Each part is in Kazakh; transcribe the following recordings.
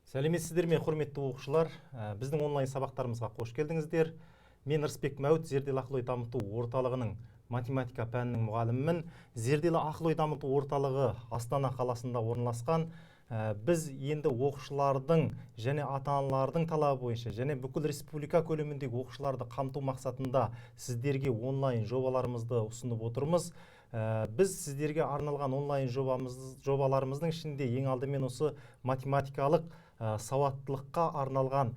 Сәлеметсіздер ме, құрметті оқушылар? Біздің онлайн сабақтарымызға қош келдіңіздер. Мен Рысбек Мәуіт, зерделі ақыл ой дамыту орталығының математика пәнінің мұғалімімін. Зерделі ақыл ой дамыту орталығы Астана қаласында орналасқан. Біз енді оқушылардың және ата-аналардың талабы бойынша және бүкіл республика көлеміндегі оқушыларды қамту мақсатында сіздерге онлайн жобаларымызды ұсынып отырмыз. Біз сіздерге арналған онлайн жобаларымыздың ішінде ең алдымен осы математикалық сауаттылыққа арналған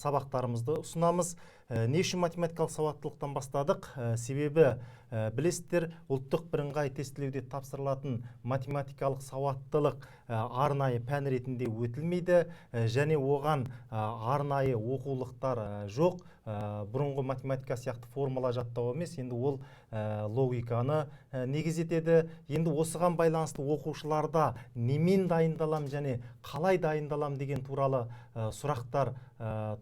сабақтарымызды ұсынамыз. Не үшін математикалық сауаттылықтан бастадық? Себебі білесіздер, ұлттық бірыңғай тестілеуде тапсырылатын математикалық сауаттылық арнайы пән ретінде өтілмейді және оған арнайы оқулықтар жоқ. Бұрынғы математика сияқты формула жаттау емес, енді ол логиканы негіз етеді. Енді осыған байланысты оқушыларда немен дайындалам және қалай дайындалам деген туралы сұрақтар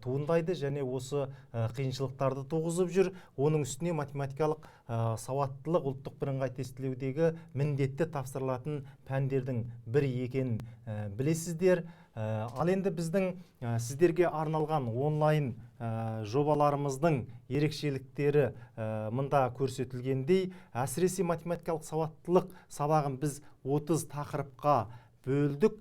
туындайды және осы қиыншылықтарды туғызып жүр. Оның үстіне математикалық сауаттылық ұлттық бірыңғай тестілеудегі міндетті тапсырылатын пәндердің бірі екенін білесіздер. Ал енді біздің сіздерге арналған онлайн жобаларымыздың ерекшеліктері мында көрсетілгендей, әсіресе математикалық сауаттылық сабағын біз 30 тақырыпқа бөлдік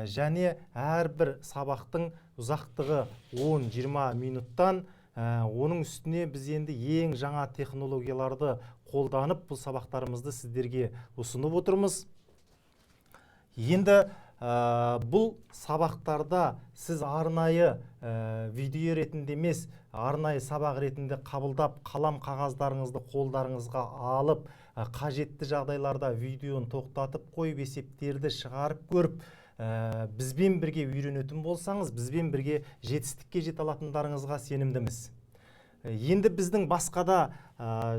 және әрбір сабақтың ұзақтығы 10-20 минуттан. Оның үстіне біз енді ең жаңа технологияларды қолданып бұл сабақтарымызды сіздерге ұсынып отырмыз. Енді бұл сабақтарда сіз арнайы видео ретінде емес, арнайы сабақ ретінде қабылдап, қалам қағаздарыңызды қолдарыңызға алып, қажетті жағдайларда видеоны тоқтатып қойып, есептерді шығарып көріп, бізбен бірге үйренетін болсаңыз, бізбен бірге жетістікке жете алатындарыңызға сенімдіміз. Енді біздің басқада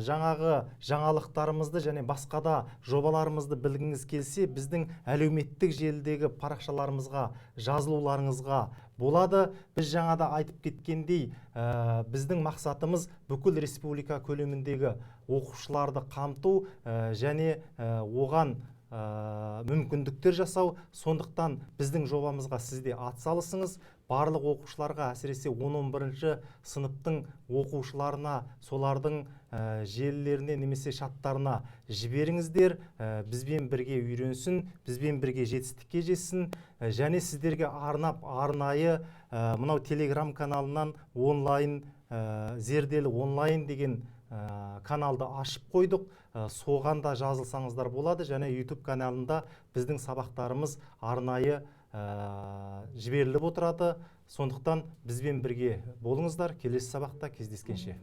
жаңағы жаңалықтарымызды және басқада жобаларымызды білгіңіз келсе, біздің әлеуметтік желідегі парақшаларымызға жазылуларыңызға болады. Біз жаңада айтып кеткендей, біздің мақсатымыз бүкіл республика көлеміндегі оқушыларды қамту және оған мүмкіндіктер жасау. Сондықтан біздің жобамызға сізде атсалысыңыз. Барлық оқушыларға, әсіресе 10-11 сыныптың оқушыларына, солардың желілеріне немесе шаттарына жіберіңіздер. Бізбен бірге үйренсін, бізбен бірге жетістікке жетсін. Және сіздерге арнап арнайы мынау Telegram каналынан онлайн, зерделі онлайн деген каналды ашып қойдық. Соған да жазылсаңыздар болады және YouTube каналында біздің сабақтарымыз арнайы жіберіліп отырады. Сондықтан бізбен бірге болыңыздар. Келесі сабақта кездескенше.